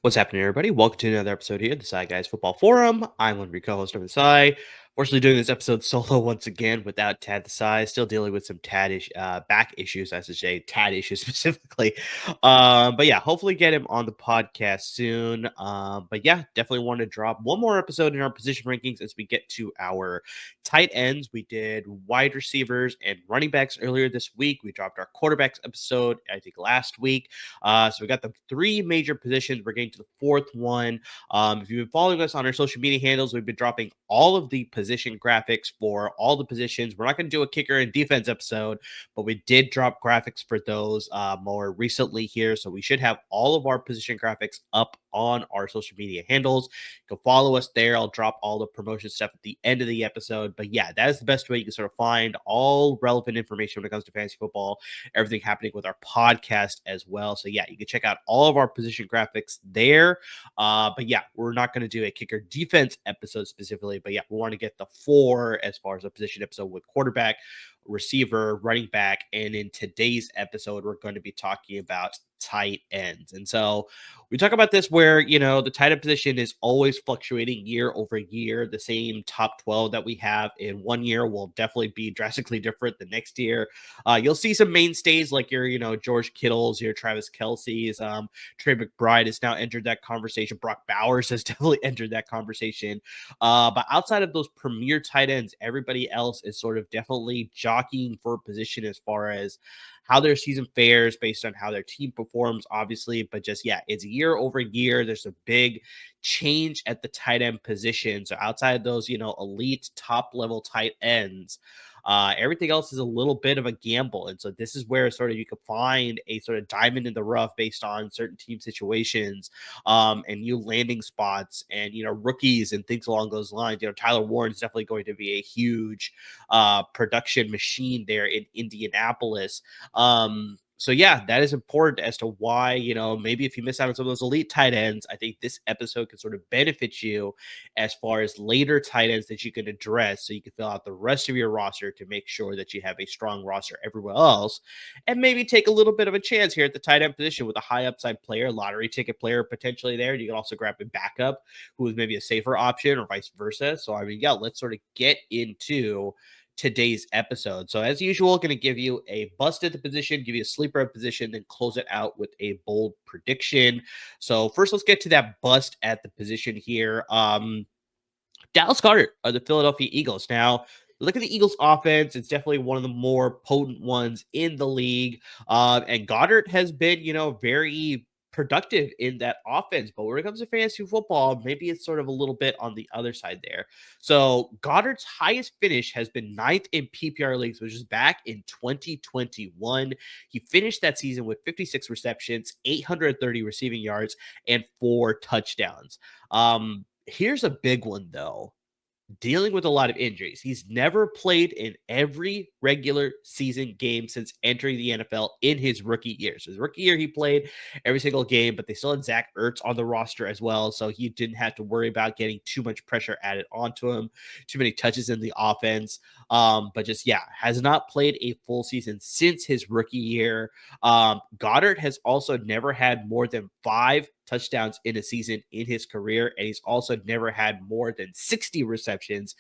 What's happening, everybody? Welcome to another episode here, the Side Guys Football Forum. I'm one of your co-hosts of the Side. Fortunately, doing this episode solo once again without Tad the Side. Still dealing with some back issues, I should say, Tad issues specifically. But yeah, hopefully get him on the podcast soon. But yeah, definitely want to drop one more episode in our position rankings as we get to our tight ends. We did wide receivers and running backs earlier this week. We dropped our quarterbacks episode, I think, last week. So we got the three major positions. We're getting to the fourth one. If you've been following us on our social media handles, we've been dropping all of the position graphics for all the positions. We're not going to do a kicker and defense episode, but we did drop graphics for those more recently here. So we should have all of our position graphics up on our social media handles. You can follow us there. I'll drop all the promotion stuff at the end of the episode. But yeah, that is the best way you can sort of find all relevant information when it comes to fantasy football, everything happening with our podcast as well. So yeah, you can check out all of our position graphics there. But yeah, we're not going to do a kicker defense episode specifically, but yeah, we want to get the four as far as a position episode with quarterback, receiver, running back, and in today's episode, we're going to be talking about tight ends. And so we talk about this where, the tight end position is always fluctuating year over year. The same top 12 that we have in one year will definitely be drastically different the next year. You'll see some mainstays like your, George Kittles, your Travis Kelce's, Trey McBride has now entered that conversation. Brock Bowers has definitely entered that conversation. But outside of those premier tight ends, everybody else is sort of definitely jockeying for a position as far as how their season fares based on how their team performs, obviously. But just, yeah, it's year over year. There's a big change at the tight end position. So outside of those, elite top level tight ends, everything else is a little bit of a gamble. And so this is where sort of you can find a sort of diamond in the rough based on certain team situations, and new landing spots and, rookies and things along those lines. Tyler Warren is definitely going to be a huge production machine there in Indianapolis. So yeah, that is important as to why, maybe if you miss out on some of those elite tight ends, I think this episode can sort of benefit you as far as later tight ends that you can address so you can fill out the rest of your roster to make sure that you have a strong roster everywhere else, and maybe take a little bit of a chance here at the tight end position with a high upside player, lottery ticket player potentially there. You can also grab a backup who is maybe a safer option or vice versa. So, I mean, yeah, let's sort of get into today's episode. So as usual, going to give you a bust at the position, give you a sleeper at position, then close it out with a bold prediction. So first, let's get to that bust at the position here. Dallas Goedert of the Philadelphia Eagles. Now, look at the Eagles offense. It's definitely one of the more potent ones in the league. And Goddard has been, very productive in that offense. But when it comes to fantasy football, maybe it's sort of a little bit on the other side there. So Goddard's highest finish has been ninth in PPR leagues, which is back in 2021. He finished that season with 56 receptions, 830 receiving yards, and 4 touchdowns. Here's a big one, though. Dealing with a lot of injuries. He's never played in every regular season game since entering the NFL in his rookie year. So his rookie year, he played every single game, but they still had Zach Ertz on the roster as well. So he didn't have to worry about getting too much pressure added onto him, too many touches in the offense. But just, yeah, has not played a full season since his rookie year. Goddard has also never had more than 5 touchdowns in a season in his career, and he's also never had more than 60 receptions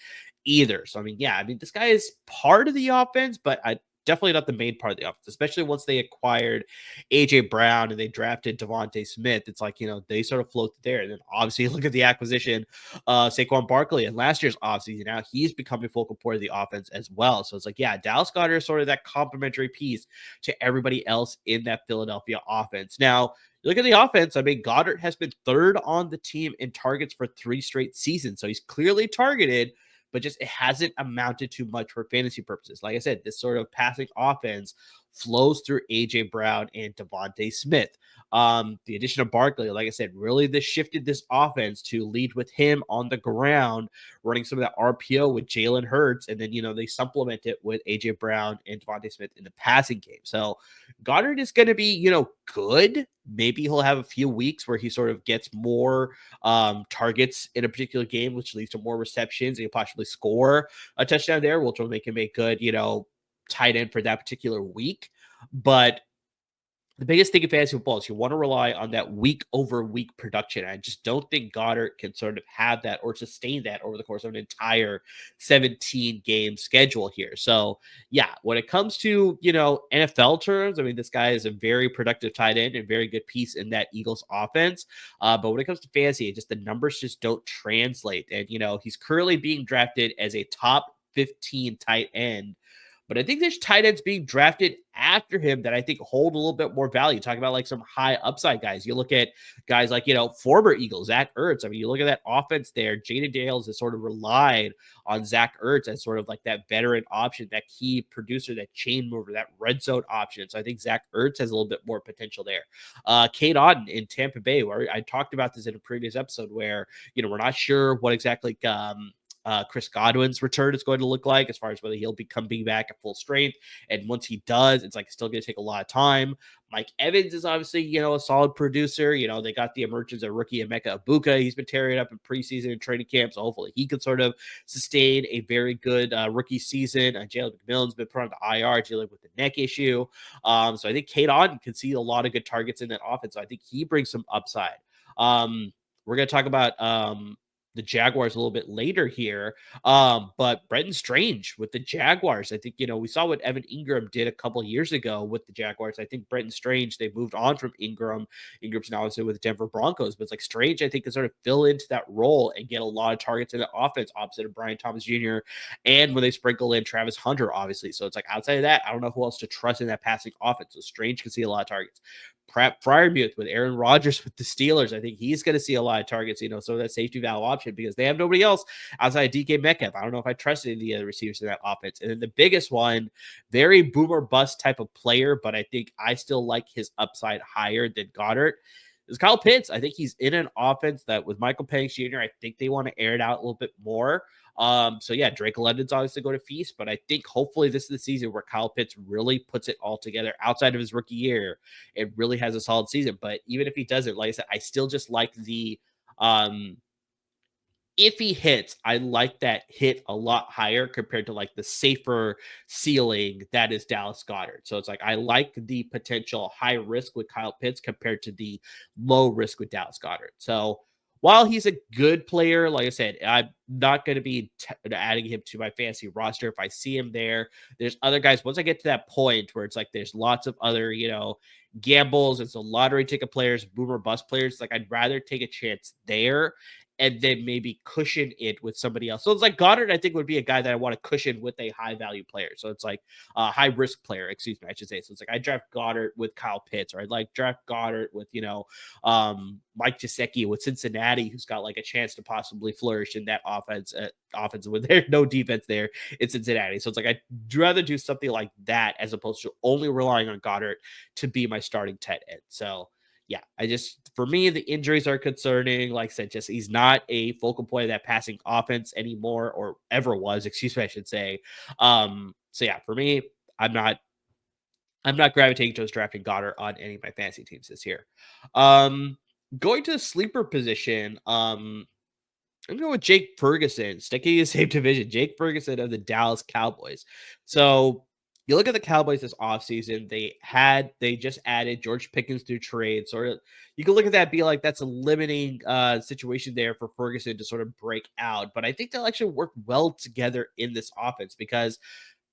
either. So, I mean, yeah, this guy is part of the offense, but definitely not the main part of the offense, especially once they acquired AJ Brown and they drafted Devontae Smith. It's like, they sort of float there. And then obviously look at the acquisition, Saquon Barkley in last year's offseason. Now he's becoming a focal point of the offense as well. So it's like, yeah, Dallas Goedert is sort of that complementary piece to everybody else in that Philadelphia offense. Now, look at the offense. Goddard has been third on the team in targets for 3 straight seasons. So he's clearly targeted, but just it hasn't amounted to much for fantasy purposes. Like I said, this sort of passing offense flows through A.J. Brown and Devontae Smith. The addition of Barkley, like I said, really this shifted this offense to lead with him on the ground, running some of that RPO with Jalen Hurts, and then they supplement it with A.J. Brown and Devontae Smith in the passing game. So Goddard is going to be good. Maybe he'll have a few weeks where he sort of gets more targets in a particular game, which leads to more receptions, and he'll possibly score a touchdown there, which will make him a good, tight end for that particular week. But the biggest thing in fantasy football is you want to rely on that week over week production. I just don't think Goddard can sort of have that or sustain that over the course of an entire 17 game schedule here. So, yeah, when it comes to, NFL terms, I mean, this guy is a very productive tight end and very good piece in that Eagles offense. But when it comes to fantasy, the numbers just don't translate. And, he's currently being drafted as a top 15 tight end. But I think there's tight ends being drafted after him that I think hold a little bit more value. Talking about like some high upside guys. You look at guys like, former Eagles, Zach Ertz. I mean, you look at that offense there. Jaden Daniels has sort of relied on Zach Ertz as sort of like that veteran option, that key producer, that chain mover, that red zone option. So I think Zach Ertz has a little bit more potential there. Kate Auden in Tampa Bay, where I talked about this in a previous episode where, we're not sure what exactly Chris Godwin's return is going to look like, as far as whether he'll being back at full strength. And once he does, it's still going to take a lot of time. Mike Evans is obviously, a solid producer. They got the emergence of rookie Emeka Ibuka. He's been tearing up in preseason and training camp, so hopefully he can sort of sustain a very good rookie season. Jalen McMillan's been put on the IR dealing with the neck issue. So I think Kate Auden can see a lot of good targets in that offense. So I think he brings some upside. We're going to talk about the Jaguars a little bit later here. But Brenton Strange with the Jaguars, I think, we saw what Evan Ingram did a couple of years ago with the Jaguars. I think Brenton Strange, they moved on from Ingram. Ingram's now obviously with the Denver Broncos, but it's Strange, I think, can sort of fill into that role and get a lot of targets in the offense opposite of Brian Thomas Jr. And when they sprinkle in Travis Hunter, obviously. So it's outside of that, I don't know who else to trust in that passing offense. So Strange can see a lot of targets. Freiermuth with Aaron Rodgers with the Steelers, I think he's going to see a lot of targets, so that safety valve option, because they have nobody else outside of DK Metcalf. I don't know if I trust any of the other receivers in that offense. And then the biggest one, very boomer bust type of player, but I think I still like his upside higher than Goddard, is Kyle Pitts. I think he's in an offense that with Michael Penix Jr., I think they want to air it out a little bit more. So yeah, Drake London's obviously going to feast, but I think hopefully this is the season where Kyle Pitts really puts it all together outside of his rookie year. It really has a solid season, but even if he doesn't, like I said, I still just like the, if he hits, I like that hit a lot higher compared to the safer ceiling that is Dallas Goedert. So it's I like the potential high risk with Kyle Pitts compared to the low risk with Dallas Goedert. So while he's a good player, like I said, I'm not going to be adding him to my fantasy roster if I see him there. There's other guys. Once I get to that point where it's there's lots of other, gambles and so lottery ticket players, boomer bust players, I'd rather take a chance there and then maybe cushion it with somebody else. So it's Goddard, I think, would be a guy that I want to cushion with a high value player. So it's a high risk player, excuse me, I should say. So it's I draft Goddard with Kyle Pitts, or I'd draft Goddard with, Mike Gesicki with Cincinnati, who's got a chance to possibly flourish in that offense with there's no defense there in Cincinnati. So it's I'd rather do something like that as opposed to only relying on Goddard to be my starting tight end. So yeah, for me, the injuries are concerning. Like I said, he's not a focal point of that passing offense anymore, or ever was, excuse me, I should say. So yeah, for me, I'm not gravitating towards drafting Goddard on any of my fantasy teams this year. Going to the sleeper position, I'm going with Jake Ferguson, sticking in the same division. Jake Ferguson of the Dallas Cowboys. So you look at the Cowboys this offseason, they just added George Pickens through trade. Sort of, you can look at that, be that's a limiting situation there for Ferguson to sort of break out. But I think they'll actually work well together in this offense, because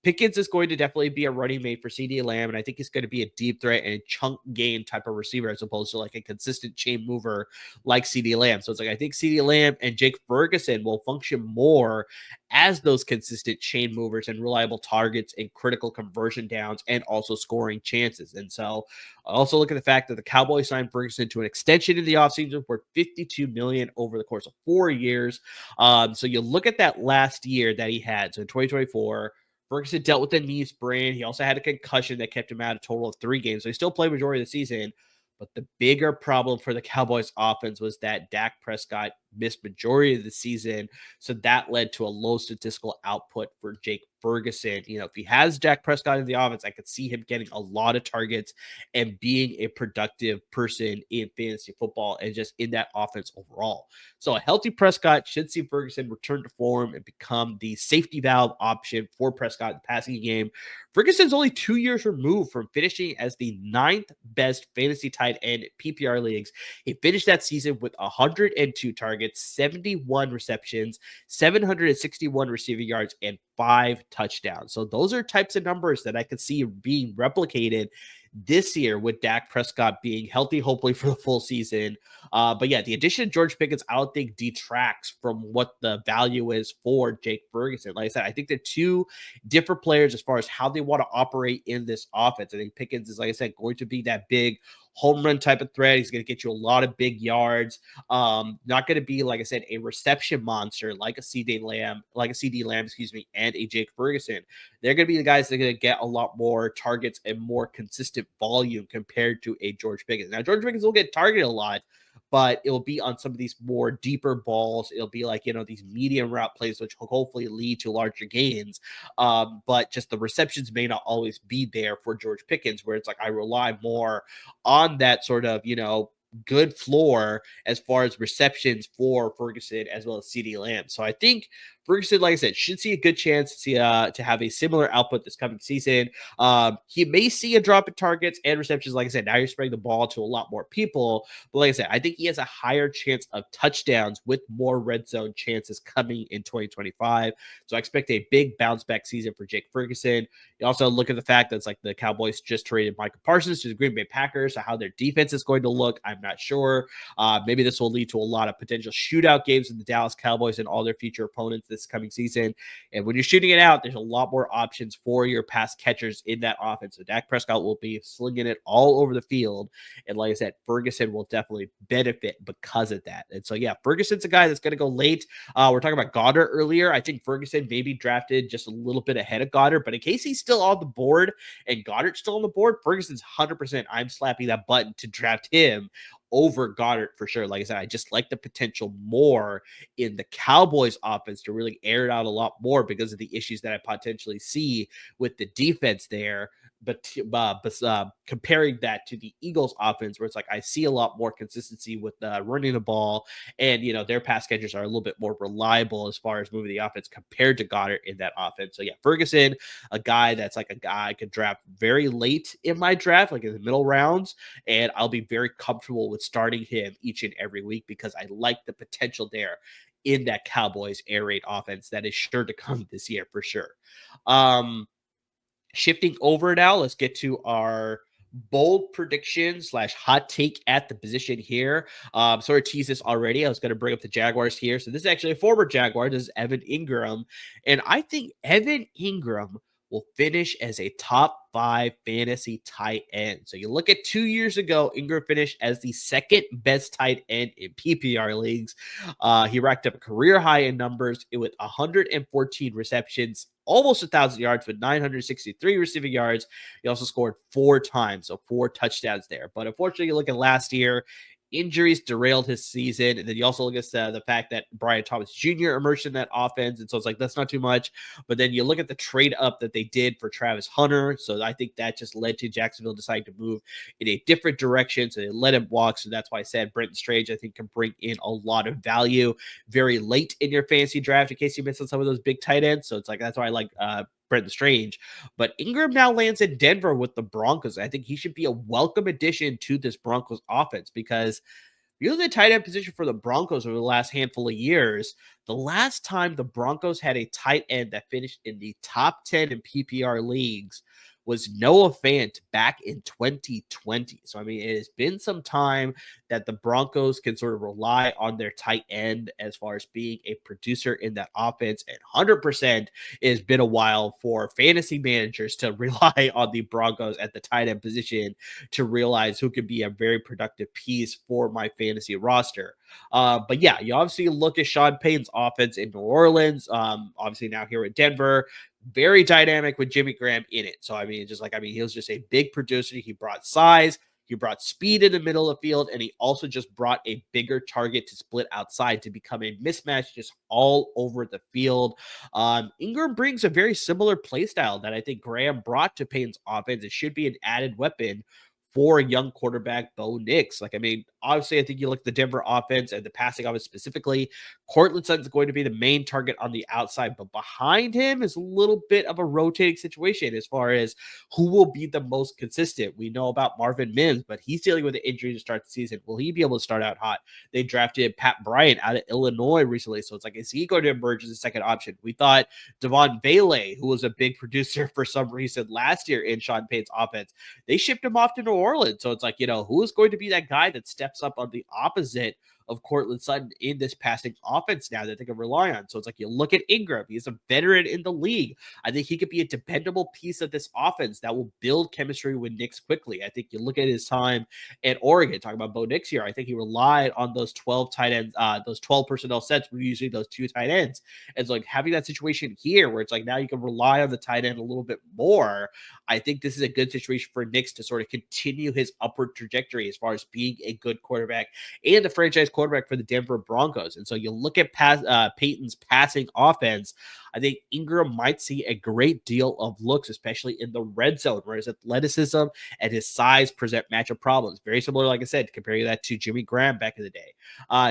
Pickens is going to definitely be a running mate for CeeDee Lamb, and I think he's going to be a deep threat and a chunk game type of receiver as opposed to a consistent chain mover like CeeDee Lamb. So it's I think CeeDee Lamb and Jake Ferguson will function more as those consistent chain movers and reliable targets and critical conversion downs and also scoring chances. And so I also look at the fact that the Cowboys signed Ferguson to an extension in the offseason worth $52 million over the course of 4 years. So you look at that last year that he had, so in 2024, Ferguson dealt with a knee sprain. He also had a concussion that kept him out a total of 3 games. So he still played majority of the season. But the bigger problem for the Cowboys offense was that Dak Prescott missed majority of the season. So that led to a low statistical output for Jake Ferguson. If he has Dak Prescott in the offense, I could see him getting a lot of targets and being a productive person in fantasy football and just in that offense overall. So a healthy Prescott should see Ferguson return to form and become the safety valve option for Prescott in the passing game. Ferguson's only 2 years removed from finishing as the 9th best fantasy tight end in PPR leagues. He finished that season with 102 targets, 71 receptions, 761 receiving yards, and 5 touchdowns. So those are types of numbers that I could see being replicated this year with Dak Prescott being healthy, hopefully for the full season. But yeah, the addition of George Pickens, I don't think detracts from what the value is for Jake Ferguson. Like I said, I think they're two different players as far as how they want to operate in this offense. I think Pickens is, like I said, going to be that big home run type of threat. He's going to get you a lot of big yards. Not going to be, like I said, a reception monster like a CeeDee Lamb, excuse me, and a Jake Ferguson. They're going to be the guys that are going to get a lot more targets and more consistent volume compared to a George Pickens. Now, George Pickens will get targeted a lot, but it'll be on some of these more deeper balls. It'll be like, these medium route plays, which will hopefully lead to larger gains. But just the receptions may not always be there for George Pickens, where it's like I rely more on that sort of, good floor as far as receptions for Ferguson as well as CeeDee Lamb. So I think Ferguson, like I said, should see a good chance to have a similar output this coming season. He may see a drop in targets and receptions. Like I said, now you're spreading the ball to a lot more people. But like I said, I think he has a higher chance of touchdowns with more red zone chances coming in 2025. So I expect a big bounce back season for Jake Ferguson. You also look at the fact that it's like the Cowboys just traded Michael Parsons to the Green Bay Packers. So how their defense is going to look, I'm not sure. Maybe this will lead to a lot of potential shootout games in the Dallas Cowboys and all their future opponents this coming season. And when you're shooting it out, there's a lot more options for your pass catchers in that offense. So Dak Prescott will be slinging it all over the field. And like I said, Ferguson will definitely benefit because of that. And so, yeah, Ferguson's a guy that's going to go late. We're talking about Goddard earlier. I think Ferguson maybe drafted just a little bit ahead of Goddard, but in case he's still on the board and Goddard's still on the board, Ferguson's 100%. I'm slapping that button to draft him over Goddard for sure. Like I said, I just like the potential more in the Cowboys offense to really air it out a lot more because of the issues that I potentially see with the defense there. But comparing that to the Eagles offense, where it's like I see a lot more consistency with running the ball, and their pass catchers are a little bit more reliable as far as moving the offense compared to Goddard in that offense. So yeah, Ferguson, a guy that's like a guy I could draft very late in my draft, like in the middle rounds, and I'll be very comfortable with starting him each and every week because I like the potential there in that Cowboys air raid offense that is sure to come this year for sure. Shifting over now, let's get to our bold prediction / hot take at the position here. Sort of teased this already. I was going to bring up the Jaguars here. So this is actually a former Jaguar. This is Evan Ingram. And I think Evan Ingram will finish as a top 5 fantasy tight end. So you look at 2 years ago, Ingram finished as the second best tight end in PPR leagues. He racked up a career high in numbers with 114 receptions, almost 1,000 yards with 963 receiving yards. He also scored 4 times, so 4 touchdowns there. But unfortunately, you look at last year, injuries derailed his season. And then you also look at the fact that Brian Thomas Jr. emerged in that offense. And so it's like, that's not too much. But then you look at the trade up that they did for Travis Hunter. So I think that just led to Jacksonville deciding to move in a different direction. So they let him walk. So that's why I said Brenton Strange, I think, can bring in a lot of value very late in your fantasy draft in case you missed on some of those big tight ends. So it's like, that's why I like Brenton Strange. But Ingram now lands in Denver with the Broncos. I think he should be a welcome addition to this Broncos offense because you look at the tight end position for the Broncos over the last handful of years. The last time the Broncos had a tight end that finished in the top 10 in PPR leagues was Noah Fant back in 2020. So, I mean, it has been some time that the Broncos can sort of rely on their tight end as far as being a producer in that offense. And 100% it has been a while for fantasy managers to rely on the Broncos at the tight end position to realize who could be a very productive piece for my fantasy roster. But yeah, you obviously look at Sean Payton's offense in New Orleans. Obviously now here at Denver, very dynamic with Jimmy Graham in it. So he was just a big producer. He brought size. He brought speed in the middle of the field, and he also just brought a bigger target to split outside to become a mismatch just all over the field. Ingram brings a very similar play style that I think Graham brought to Payne's offense. It should be an added weapon for young quarterback Bo Nix. Obviously, I think you look at the Denver offense and the passing offense specifically. Cortland Sutton's going to be the main target on the outside, but behind him is a little bit of a rotating situation as far as who will be the most consistent. We know about Marvin Mims, but he's dealing with an injury to start the season. Will he be able to start out hot? They drafted Pat Bryant out of Illinois recently, so it's like, is he going to emerge as a second option? We thought Devon Bailey, who was a big producer for some reason last year in Sean Payton's offense, they shipped him off to New Orleans. So it's like, who's going to be that guy that steps up on the opposite of Cortland Sutton in this passing offense now that they can rely on? So it's like, you look at Ingram, he's a veteran in the league. I think he could be a dependable piece of this offense that will build chemistry with Nix quickly. I think you look at his time at Oregon, talking about Bo Nix here, I think he relied on those 12 tight ends, those 12 personnel sets, were usually those two tight ends. And so like having that situation here where it's like now you can rely on the tight end a little bit more. I think this is a good situation for Nix to sort of continue his upward trajectory as far as being a good quarterback and the franchise quarterback for the Denver Broncos. And so you look at Peyton's passing offense, I think Ingram might see a great deal of looks, especially in the red zone, where his athleticism and his size present matchup problems. Very similar, like I said, comparing that to Jimmy Graham back in the day.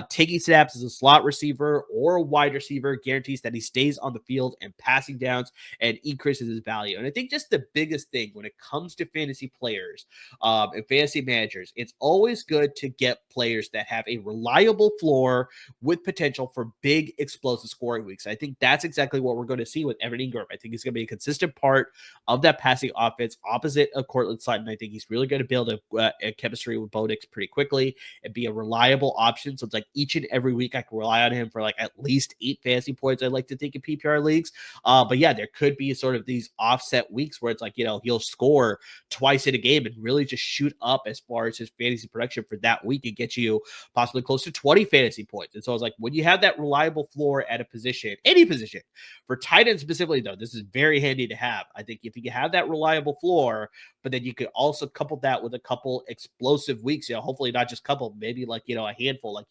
Taking snaps as a slot receiver or a wide receiver guarantees that he stays on the field and passing downs and increases his value. And I think just the biggest thing when it comes to fantasy players and fantasy managers, it's always good to get players that have a reliable floor with potential for big explosive scoring weeks. I think that's exactly what we're going to see with Evan Ingram. I think he's going to be a consistent part of that passing offense opposite of Cortland Sutton. I think he's really going to build a chemistry with Bo Nix pretty quickly and be a reliable option. So it's like each and every week I can rely on him for like at least 8 fantasy points, I'd like to think, in PPR leagues. But yeah, there could be sort of these offset weeks where it's like, he'll score twice in a game and really just shoot up as far as his fantasy production for that week and get you possibly close to 20 fantasy points. And so I was like, when you have that reliable floor at a position, any position, for tight end specifically, though, this is very handy to have. I think if you have that reliable floor, but then you could also couple that with a couple explosive weeks, hopefully not just couple, maybe like, a handful, like,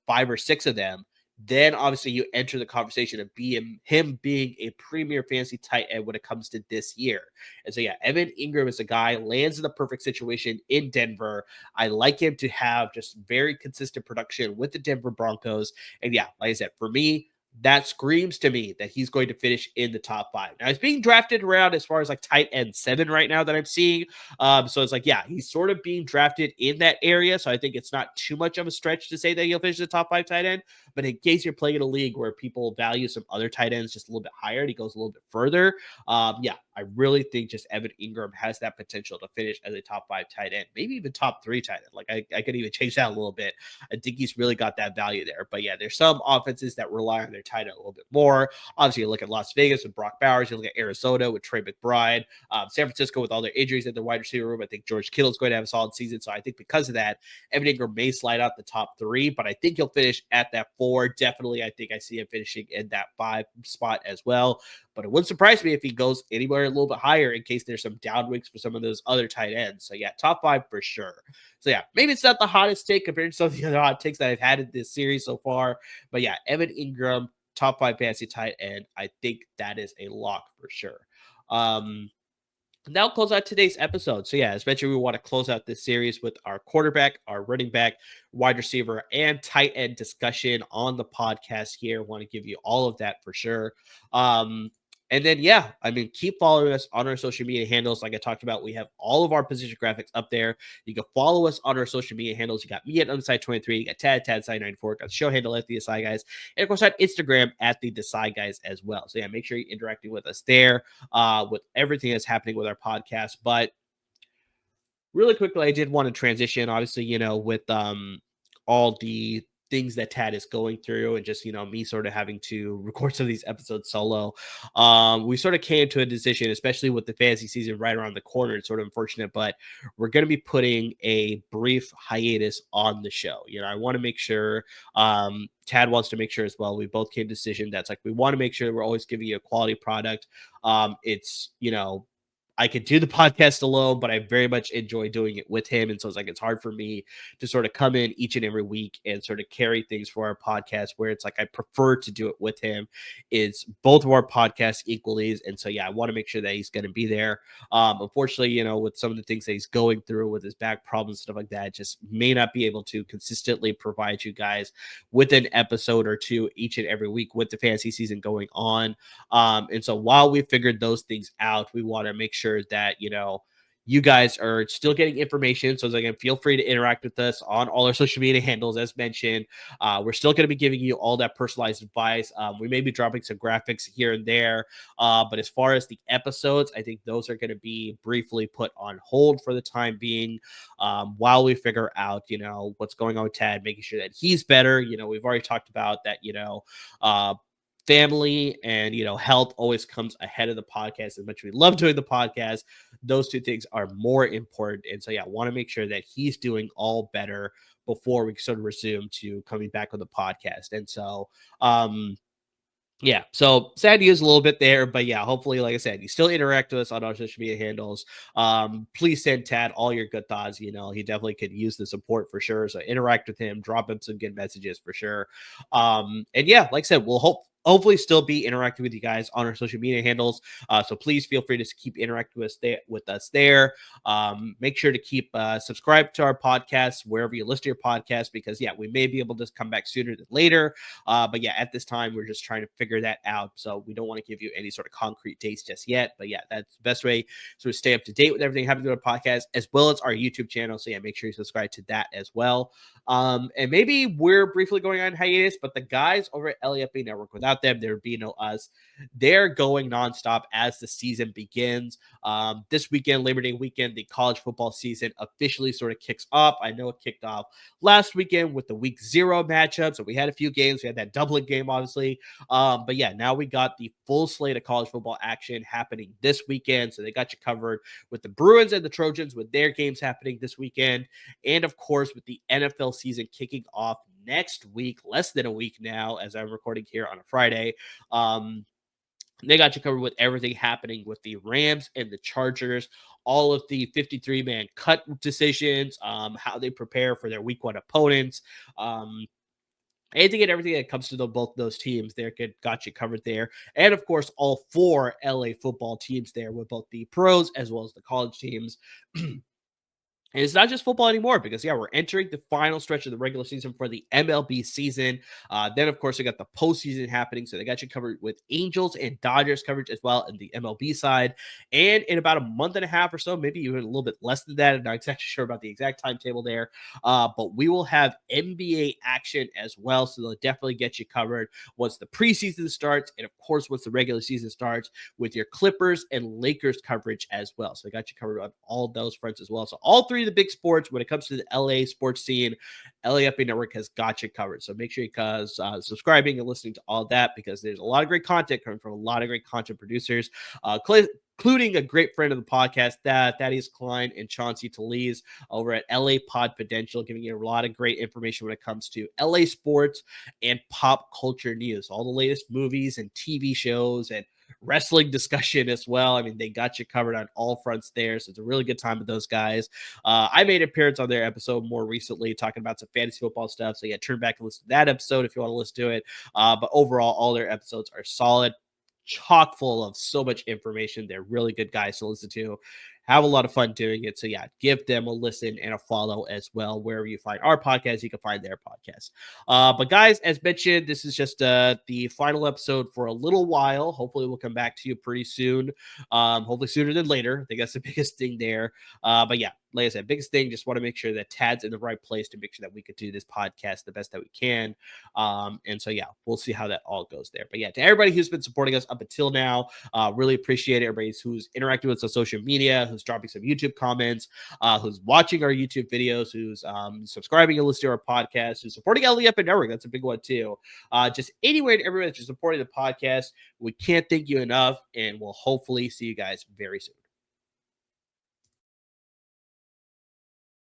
5 or 6 of them, then obviously you enter the conversation of him being a premier fantasy tight end when it comes to this year. And so, yeah, Evan Ingram is a guy, lands in the perfect situation in Denver. I like him to have just very consistent production with the Denver Broncos. And yeah, like I said, for me, that screams to me that he's going to finish in the top 5. Now, he's being drafted around as far as like tight end 7 right now that I'm seeing. So it's like, yeah, he's sort of being drafted in that area. So I think it's not too much of a stretch to say that he'll finish the top 5 tight end. But in case you're playing in a league where people value some other tight ends just a little bit higher and he goes a little bit further, yeah, I really think just Evan Ingram has that potential to finish as a top 5 tight end, maybe even top 3 tight end. Like I could even change that a little bit. I think he's really got that value there. But yeah, there's some offenses that rely on their tight end a little bit more. Obviously, you look at Las Vegas with Brock Bowers. You look at Arizona with Trey McBride. San Francisco with all their injuries at the wide receiver room. I think George Kittle's going to have a solid season. So I think because of that, Evan Ingram may slide out the top 3, but I think he'll finish at that 4. Definitely, I think I see him finishing in that 5 spot as well. But it wouldn't surprise me if he goes anywhere a little bit higher in case there's some down weeks for some of those other tight ends. So yeah, top 5 for sure. So yeah, maybe it's not the hottest take compared to some of the other hot takes that I've had in this series so far. But yeah, Evan Ingram, top 5 fantasy tight end. I think that is a lock for sure. That'll close out today's episode. So yeah, as mentioned, we want to close out this series with our quarterback, our running back, wide receiver, and tight end discussion on the podcast here. Want to give you all of that for sure. And then, yeah, keep following us on our social media handles. Like I talked about, we have all of our position graphics up there. You can follow us on our social media handles. You got me at Unside23, you got Tadside94, got the show handle at the Desai Guys, and of course on Instagram at the Desai Guys as well. So yeah, make sure you're interacting with us there with everything that's happening with our podcast. But really quickly, I did want to transition, obviously, with all the things that Tad is going through and just, me sort of having to record some of these episodes solo, we sort of came to a decision, especially with the fantasy season right around the corner. It's sort of unfortunate, but we're going to be putting a brief hiatus on the show. I want to make sure, Tad wants to make sure as well. We both came to a decision that's like, we want to make sure we're always giving you a quality product. It's, I could do the podcast alone, but I very much enjoy doing it with him. And so it's like, it's hard for me to sort of come in each and every week and sort of carry things for our podcast, where it's like, I prefer to do it with him. It's both of our podcasts equally. And so, yeah, I want to make sure that he's going to be there. Unfortunately, with some of the things that he's going through with his back problems, stuff like that, just may not be able to consistently provide you guys with an episode or two each and every week with the fantasy season going on. And so while we figured those things out, we want to make sure that, you guys are still getting information. So again, feel free to interact with us on all our social media handles, as mentioned. We're still going to be giving you all that personalized advice. We may be dropping some graphics here and there. But as far as the episodes, I think those are going to be briefly put on hold for the time being, while we figure out, what's going on with Tad, making sure that he's better. We've already talked about that, family and health always comes ahead of the podcast. As much as we love doing the podcast, those two things are more important. And so, yeah, I want to make sure that he's doing all better before we sort of resume to coming back on the podcast. And so, yeah, so sad news a little bit there, but yeah, hopefully, like I said, you still interact with us on our social media handles. Please send Tad all your good thoughts. He definitely could use the support for sure. So interact with him, drop him some good messages for sure. And yeah, like I said, we'll hopefully still be interacting with you guys on our social media handles. So please feel free to keep interacting with us there. Make sure to keep subscribed to our podcast wherever you listen to your podcast, because yeah, we may be able to come back sooner than later. But yeah, at this time, we're just trying to figure that out. So we don't want to give you any sort of concrete dates just yet. But yeah, that's the best way to stay up to date with everything happening on our podcast, as well as our YouTube channel. So yeah, make sure you subscribe to that as well. And maybe we're briefly going on hiatus, but the guys over at LAFB Network, without them, there would be no us. They're going nonstop as the season begins. This weekend, Labor Day weekend, the college football season officially sort of kicks off. I know it kicked off last weekend with the week 0 matchup. So we had a few games. We had that doubling game, obviously. But yeah, now we got the full slate of college football action happening this weekend. So they got you covered with the Bruins and the Trojans with their games happening this weekend. And of course, with the NFL season kicking off next week, less than a week now, as I'm recording here on a Friday. They got you covered with everything happening with the Rams and the Chargers, all of the 53-man cut decisions, how they prepare for their week 1 opponents, anything and everything that comes to both those teams. There got you covered there. And of course, all 4 LA football teams there, with both the pros as well as the college teams. And it's not just football anymore, because, yeah, we're entering the final stretch of the regular season for the MLB season. Then, of course, we got the postseason happening. So they got you covered with Angels and Dodgers coverage as well in the MLB side. And in about a month and a half or so, maybe even a little bit less than that, I'm not exactly sure about the exact timetable there, but we will have NBA action as well. So they'll definitely get you covered once the preseason starts. And, of course, once the regular season starts, with your Clippers and Lakers coverage as well. So they got you covered on all those fronts as well. So all 3 of the big sports, when it comes to the LA sports scene, LAFB Network has got you covered. So make sure you guys subscribing and listening to all that, because there's a lot of great content coming from a lot of great content producers, including a great friend of the podcast, Thaddeus Klein and Chauncey Talese over at LA Podfidential, giving you a lot of great information when it comes to LA sports and pop culture news, all the latest movies and TV shows and wrestling discussion as well. I mean, they got you covered on all fronts there. So it's a really good time with those guys. I made an appearance on their episode more recently talking about some fantasy football stuff. So yeah, turn back and listen to that episode if you want to listen to it. But overall, all their episodes are solid, chock full of so much information. They're really good guys to listen to. Have a lot of fun doing it. So yeah, give them a listen and a follow as well. Wherever you find our podcast, you can find their podcast. But guys, as mentioned, this is just the final episode for a little while. Hopefully we'll come back to you pretty soon. Hopefully sooner than later. I think that's the biggest thing there. But yeah, like I said, biggest thing, just want to make sure that Tad's in the right place to make sure that we could do this podcast the best that we can. And so, yeah, we'll see how that all goes there. But yeah, to everybody who's been supporting us up until now, really appreciate it. Everybody who's interacting with us on social media, who's dropping some YouTube comments, who's watching our YouTube videos, who's subscribing and listening to our podcast, who's supporting LAFB Network. That's a big one too. Just anyway, to everyone that's just supporting the podcast, we can't thank you enough, and we'll hopefully see you guys very soon.